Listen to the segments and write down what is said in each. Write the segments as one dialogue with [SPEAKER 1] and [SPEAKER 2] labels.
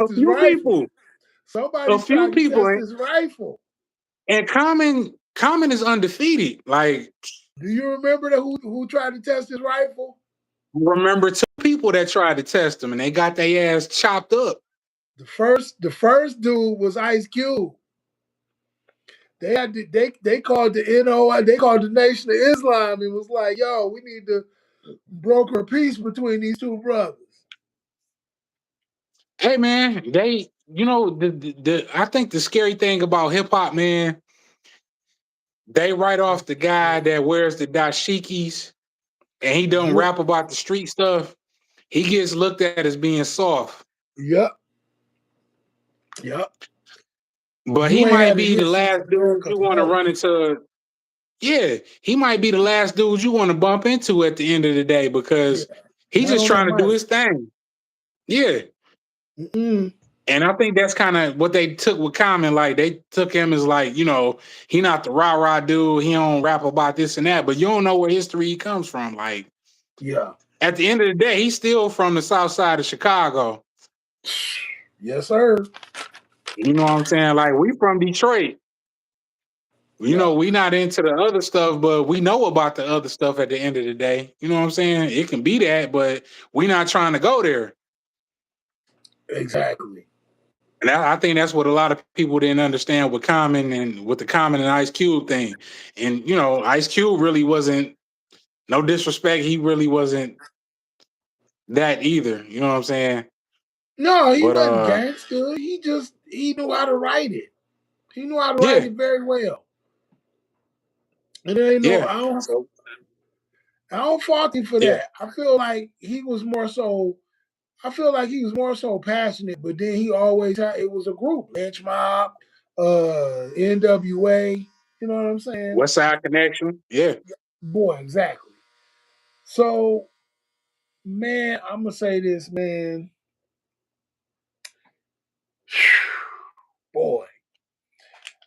[SPEAKER 1] A
[SPEAKER 2] his
[SPEAKER 1] few
[SPEAKER 2] rifle.
[SPEAKER 1] people. A
[SPEAKER 2] Somebody
[SPEAKER 1] few
[SPEAKER 2] tried to
[SPEAKER 1] people.
[SPEAKER 2] test his rifle.
[SPEAKER 1] And Common is undefeated. Like,
[SPEAKER 2] Do you remember who tried to test his rifle?
[SPEAKER 1] remember two people that tried to test him and they got their ass chopped up.
[SPEAKER 2] The first dude was Ice Cube. They called the NOI, they called the Nation of Islam and was like, yo, we need to broker peace between these two brothers.
[SPEAKER 1] Hey man, I think the scary thing about hip hop, man, they write off the guy that wears the dashikis and he don't
[SPEAKER 2] Yep.
[SPEAKER 1] rap about the street stuff. He gets looked at as being soft.
[SPEAKER 2] Yep. Yep.
[SPEAKER 1] But he
[SPEAKER 2] You ain't
[SPEAKER 1] might
[SPEAKER 2] had a
[SPEAKER 1] be the
[SPEAKER 2] hit since
[SPEAKER 1] last dude
[SPEAKER 2] America
[SPEAKER 1] you want to
[SPEAKER 2] First.
[SPEAKER 1] run into. Yeah, he might be the last dude you want to bump into at the end of the day
[SPEAKER 2] Yeah.
[SPEAKER 1] because he's
[SPEAKER 2] Not
[SPEAKER 1] just
[SPEAKER 2] on that
[SPEAKER 1] trying to do
[SPEAKER 2] mic.
[SPEAKER 1] his thing. Yeah.
[SPEAKER 2] Mm-mm.
[SPEAKER 1] And I think that's kind of what they took with Common. Like they took him as like, he not the rah-rah dude. He don't rap about this and that, but you don't know where history he comes from. Like
[SPEAKER 2] Yeah.
[SPEAKER 1] at the end of the day, he's still from the south side of Chicago.
[SPEAKER 2] Yes, sir.
[SPEAKER 1] You know what I'm saying? Like we from Detroit.
[SPEAKER 2] Yeah.
[SPEAKER 1] We not into the other stuff, but we know about the other stuff at the end of the day. You know what I'm saying? It can be that, but we not trying to go there.
[SPEAKER 2] Exactly.
[SPEAKER 1] And I think that's what a lot of people didn't understand with Common and with the Common and Ice Cube thing. And Ice Cube really wasn't, no disrespect, he really wasn't that either. You know what I'm saying?
[SPEAKER 2] No, he
[SPEAKER 1] But
[SPEAKER 2] wasn't gangster. He knew how to write it. He knew how to write
[SPEAKER 1] yeah,
[SPEAKER 2] it very well. And there ain't no
[SPEAKER 1] yeah. So
[SPEAKER 2] I don't fault him for
[SPEAKER 1] yeah,
[SPEAKER 2] that. I feel like he was more so passionate, but then he always had it was a group. Lynch Mob, NWA, you know what I'm saying?
[SPEAKER 1] West Side Connection. Yeah.
[SPEAKER 2] Boy, exactly. So, man, I'm gonna say this, man. Boy.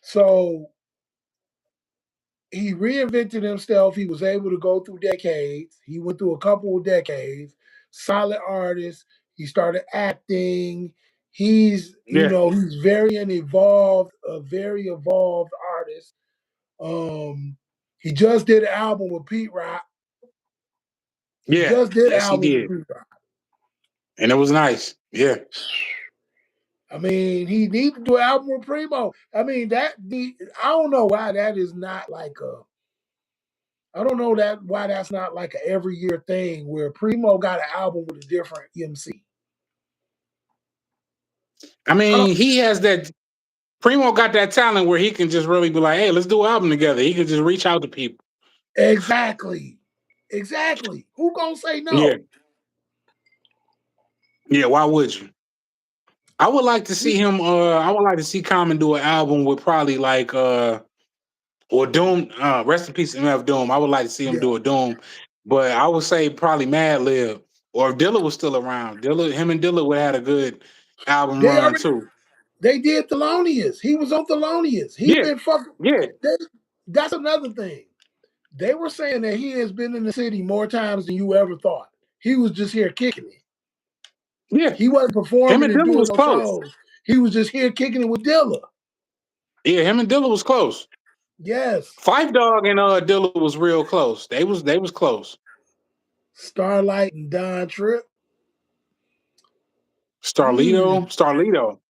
[SPEAKER 2] So he reinvented himself. He was able to go through decades. He went through a couple of decades. Solid artist. He started acting.
[SPEAKER 1] Yeah.
[SPEAKER 2] He's a very evolved artist. He just did an album with Pete Rock. He
[SPEAKER 1] Yeah.
[SPEAKER 2] just did an
[SPEAKER 1] Yes, he
[SPEAKER 2] album with
[SPEAKER 1] did.
[SPEAKER 2] Pete Rock.
[SPEAKER 1] And it was nice. Yeah.
[SPEAKER 2] I mean, he needs to do an album with Primo. I mean, I don't know why that is not like a I don't know why that's not like a every year thing where Primo got an album with a different MC.
[SPEAKER 1] I
[SPEAKER 2] I don't
[SPEAKER 1] mean, he has that Primo got that talent where he can just really be like, hey, let's do an album together. He can just reach out to people.
[SPEAKER 2] exactly. Exactly. Who gonna say
[SPEAKER 1] Yeah.
[SPEAKER 2] no?
[SPEAKER 1] Yeah. Why would you? I would like to see him. I would like to see Common do an album with probably like or Doom. Rest in peace, MF Doom. I would like to see him
[SPEAKER 2] Yeah.
[SPEAKER 1] do a Doom, but I would say probably Mad Lib or if Dilla was still around. Him and Dilla would have had a good album
[SPEAKER 2] They
[SPEAKER 1] run
[SPEAKER 2] already
[SPEAKER 1] too.
[SPEAKER 2] they did Thelonious. He was on Thelonious. He
[SPEAKER 1] Yeah,
[SPEAKER 2] been fucking
[SPEAKER 1] yeah,
[SPEAKER 2] they, that's another thing. They were saying that he has been in the city more times than you ever thought. He was just here kicking it.
[SPEAKER 1] yeah.
[SPEAKER 2] He wasn't
[SPEAKER 1] Him
[SPEAKER 2] performing
[SPEAKER 1] and
[SPEAKER 2] and
[SPEAKER 1] Dilla
[SPEAKER 2] doing
[SPEAKER 1] was
[SPEAKER 2] no
[SPEAKER 1] close.
[SPEAKER 2] shows. He was just here kicking it with Dilla.
[SPEAKER 1] Yeah, him and Dilla was close.
[SPEAKER 2] Yes.
[SPEAKER 1] Five Dog and Dilla was real close. They was close.
[SPEAKER 2] Starlight and Don Trip.
[SPEAKER 1] Starlito, Starlito.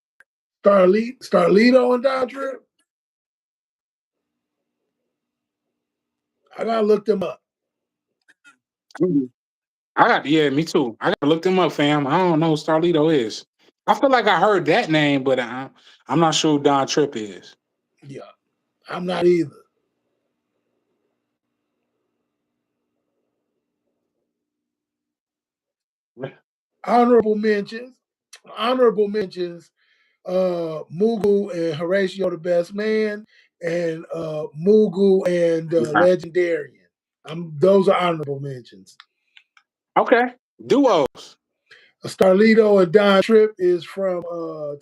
[SPEAKER 2] Starlito and Don Trip. I gotta look them up.
[SPEAKER 1] Mhm. Yeah, me too. I gotta look them up, fam. I don't know who Starlito is. I feel like I heard that name, but I'm not sure who Don Tripp is.
[SPEAKER 2] Yeah, I'm not either. Honorable mentions. Honorable mentions. Mugu and Horatio the Best Man, and Mugu and
[SPEAKER 1] Yeah.
[SPEAKER 2] Legendarian. Those are honorable mentions.
[SPEAKER 1] Okay, duos.
[SPEAKER 2] Starlito and Don Trip is from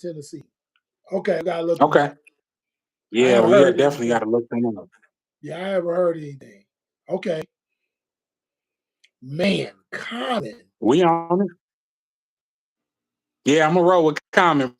[SPEAKER 2] Tennessee. Okay, I gotta look them
[SPEAKER 1] Okay,
[SPEAKER 2] up. I
[SPEAKER 1] yeah,
[SPEAKER 2] haven't
[SPEAKER 1] we
[SPEAKER 2] heard
[SPEAKER 1] definitely got
[SPEAKER 2] anything.
[SPEAKER 1] to look them up.
[SPEAKER 2] Yeah, I haven't heard anything. Okay, man, Common.
[SPEAKER 1] We on it. Yeah, I'm gonna roll with Common.